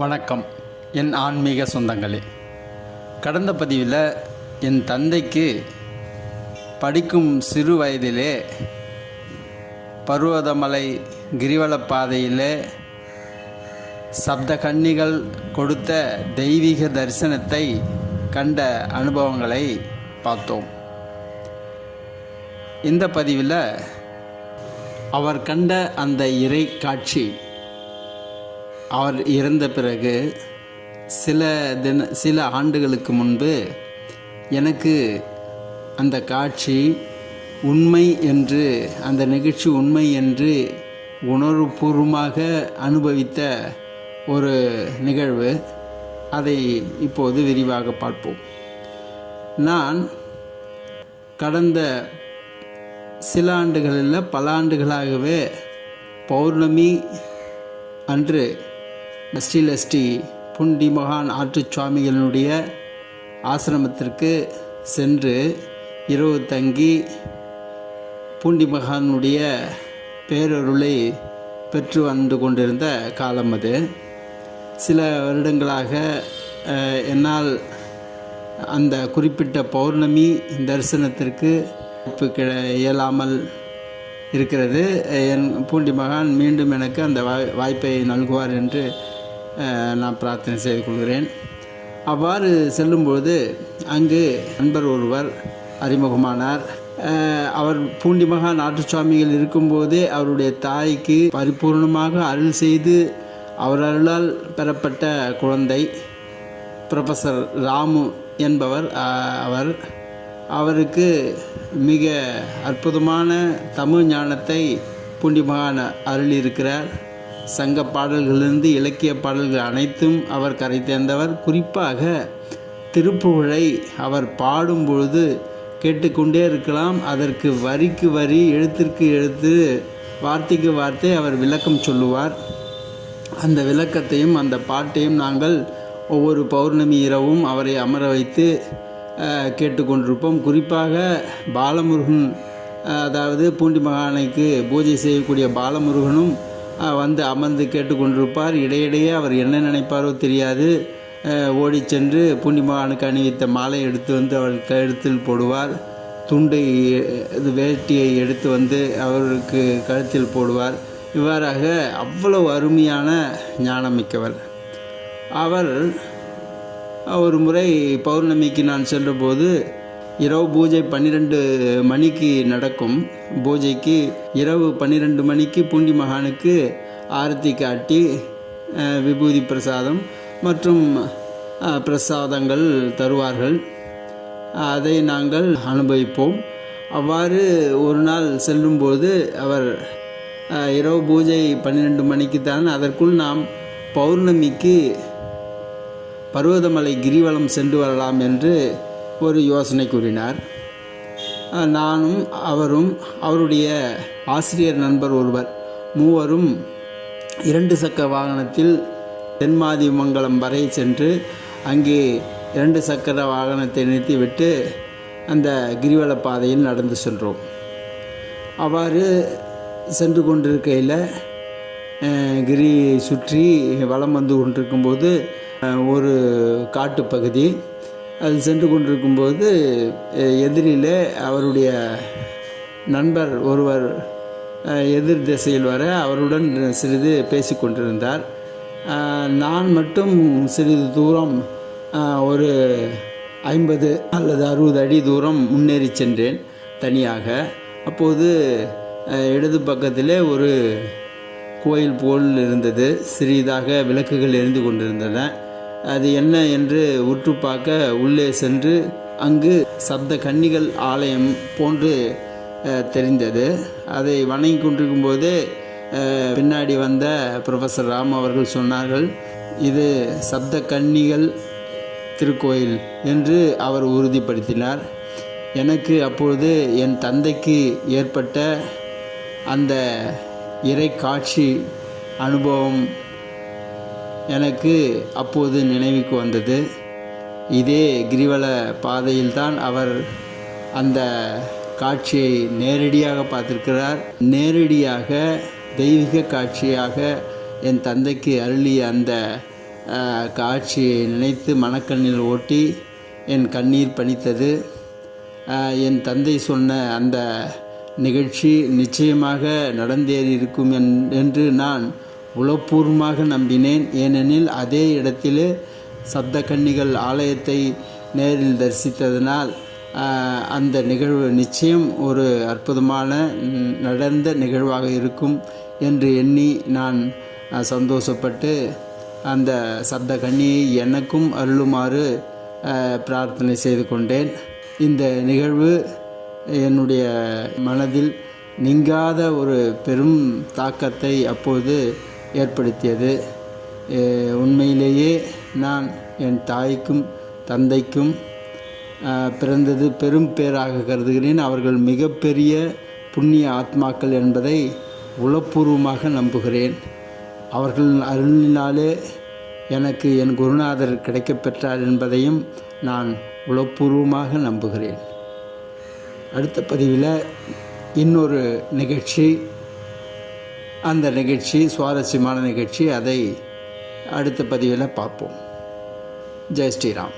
வணக்கம் என் ஆன்மீக சொந்தங்களே. கடந்த பதிவில் என் தந்தைக்கு படிக்கும் சிறு வயதிலே பர்வதமலை கிரிவலப் பாதையிலே சப்த கன்னிகள் கொடுத்த தெய்வீக தரிசனத்தை கண்ட அனுபவங்களை பார்த்தோம். இந்த பதிவில் அவர் கண்ட அந்த இறை காட்சி அவர் இறந்த பிறகு சில ஆண்டுகளுக்கு முன்பு எனக்கு அந்த காட்சி உண்மை என்று, அந்த நிகழ்ச்சி உண்மை என்று உணர்வுபூர்வமாக அனுபவித்த ஒரு நிகழ்வு. அதை இப்போது விரிவாக பார்ப்போம். நான் கடந்த சில ஆண்டுகளில் பல ஆண்டுகளாகவே பௌர்ணமி அன்று ஸ்ரீ பூண்டி மகான் ஆற்று சுவாமிகளுடைய ஆசிரமத்திற்கு சென்று இரவு தங்கி பூண்டி மகானுடைய பேரருளை பெற்று வந்து கொண்டிருந்த காலம் அது. சில வருடங்களாக என்னால் அந்த குறிப்பிட்ட பௌர்ணமி தரிசனத்திற்கு இயலாமல் இருக்கிறது. என் பூண்டி மகான் மீண்டும் எனக்கு அந்த வாய்ப்பை நல்குவார் என்று நான் பிரார்த்தனை செய்து கொள்கிறேன். அவ்வாறு செல்லும்பொழுது அங்கு நண்பர் ஒருவர் அறிமுகமானார். அவர் பூண்டி மகான் ஆற்றுச்சுவாமிகள் இருக்கும்போதே அவருடைய தாய்க்கு பரிபூர்ணமாக அருள் செய்து அவர் அருளால் பெறப்பட்ட குழந்தை ப்ரொஃபஸர் ராமு என்பவர். அவருக்கு மிக அற்புதமான தமிழ் ஞானத்தை பூண்டி மகான் அருளியிருக்கிறார். சங்க பாடல்களிலிருந்து இலக்கிய பாடல்கள் அனைத்தும் அவர் கரை தேர்ந்தவர். குறிப்பாக திருப்புகழை அவர் பாடும்பொழுது கேட்டுக்கொண்டே இருக்கலாம். அதற்கு வரிக்கு வரி, எழுத்திற்கு எழுத்து, வார்த்தைக்கு வார்த்தை அவர் விளக்கம் சொல்லுவார். அந்த விளக்கத்தையும் அந்த பாட்டையும் நாங்கள் ஒவ்வொரு பௌர்ணமி இரவும் அவரை அமர வைத்து கேட்டுக்கொண்டிருப்போம். குறிப்பாக பாலமுருகன், அதாவது பூண்டி மகானுக்கு பூஜை செய்யக்கூடிய பாலமுருகனும் வந்து அமர்ந்து கேட்டுக்கொண்டிருப்பார். இடையிடையே அவர் என்ன நினைப்பாரோ தெரியாது, ஓடி சென்று பூண்டி மகானுக்கு அணிவித்த மாலை எடுத்து வந்து அவர் கழுத்தில் போடுவார். துண்டை வேட்டியை எடுத்து வந்து அவருக்கு கழுத்தில் போடுவார். இவ்வாறாக அவ்வளவு அருமையான ஞானமிக்கவர் அவர். ஒரு முறை பௌர்ணமிக்கு நான் சென்றபோது இரவு பூஜை 12 மணிக்கு நடக்கும். பூஜைக்கு இரவு 12 மணிக்கு பூண்டி மகானுக்கு ஆரத்தி காட்டி விபூதி பிரசாதம் மற்றும் பிரசாதங்கள் தருவார்கள். அதை நாங்கள் அனுபவிப்போம். அவ்வாறு ஒரு நாள் செல்லும்போது அவர் இரவு பூஜை 12 மணிக்கு தான், அதற்குள் நாம் பௌர்ணமிக்கு பர்வதமலை கிரிவலம் சென்று வரலாம் என்று ஒரு யோசனை கூறினார். நானும் அவரும் அவருடைய ஆசிரியர் நண்பர் ஒருவர், மூவரும் 2 சக்கர வாகனத்தில் தென்மாதிமங்கலம் வரை சென்று அங்கே 2 சக்கர வாகனத்தை நிறுத்திவிட்டு அந்த கிரிவல பாதையில் நடந்து சென்றோம். அவ்வாறு சென்று கொண்டிருக்கையில் கிரி சுற்றி வலம் வந்து கொண்டிருக்கும்போது ஒரு காட்டுப்பகுதி, அது சென்று கொண்டிருக்கும்போது எதிரிலே அவருடைய நண்பர் ஒருவர் எதிர் திசையில் வர அவருடன் சிறிது பேசி கொண்டிருந்தார். நான் மட்டும் சிறிது தூரம், ஒரு 50 அல்லது 60 அடி தூரம் முன்னேறி சென்றேன் தனியாக. அப்போது இடது பக்கத்திலே ஒரு கோயில் போல் இருந்தது. சிறிதாக விளக்குகள் எரிந்து கொண்டிருந்தன. அது என்ன என்று உற்று பார்க்க உள்ளே சென்று அங்கு சப்த கன்னிகள் ஆலயம் போன்று தெரிந்தது. அதை வணங்கி கொண்டிருக்கும் போதே பின்னாடி வந்த ப்ரொஃபஸர் ராம் அவர்கள் சொன்னார்கள், இது சப்த கன்னிகள் திருக்கோயில் என்று அவர் உறுதிப்படுத்தினார். எனக்கு அப்பொழுது என் தந்தைக்கு ஏற்பட்ட அந்த இறை காட்சி அனுபவம் எனக்கு அப்போது நினைவுக்கு வந்தது. இதே கிரிவல பாதையில்தான் அவர் அந்த காட்சியை நேரடியாக பார்த்திருக்கிறார். நேரடியாக தெய்வீக காட்சியாக என் தந்தைக்கு அருளிய அந்த காட்சியை நினைத்து மனக்கண்ணில் ஓட்டி என் கண்ணீர் பனித்தது. என் தந்தை சொன்ன அந்த நிகழ்ச்சி நிச்சயமாக நடந்தேறி இருக்கும் என்று நான் உளப்பூர்வமாக நம்பினேன். ஏனெனில் அதே இடத்திலே சப்த கன்னிகள் ஆலயத்தை நேரில் தரிசித்ததனால் அந்த நிகழ்வு நிச்சயம் ஒரு அற்புதமான நடந்த நிகழ்வாக இருக்கும் என்று எண்ணி நான் சந்தோஷப்பட்டு அந்த சப்த கன்னியை எனக்கும் அருளுமாறு பிரார்த்தனை செய்து கொண்டேன். இந்த நிகழ்வு என்னுடைய மனதில் நீங்காத ஒரு பெரும் தாக்கத்தை அப்போது ஏற்படுத்தியது. உண்மையிலேயே நான் என் தாய்க்கும் தந்தைக்கும் பிறந்தது பெரும் பேராக கருதுகிறேன். அவர்கள் மிகப்பெரிய புண்ணிய ஆத்மாக்கள் என்பதை உளப்பூர்வமாக நம்புகிறேன். அவர்கள் அருளினாலே எனக்கு என் குருநாதர் கிடைக்கப்பெற்றார் என்பதையும் நான் உளப்பூர்வமாக நம்புகிறேன். அடுத்த பதிவில் இன்னொரு நிகழ்ச்சி, அந்த நிகழ்ச்சி சுவாரஸ்யமான நிகழ்ச்சி, அதை அடுத்த பதிவில் பார்ப்போம். ஜெய் ஸ்ரீராம்.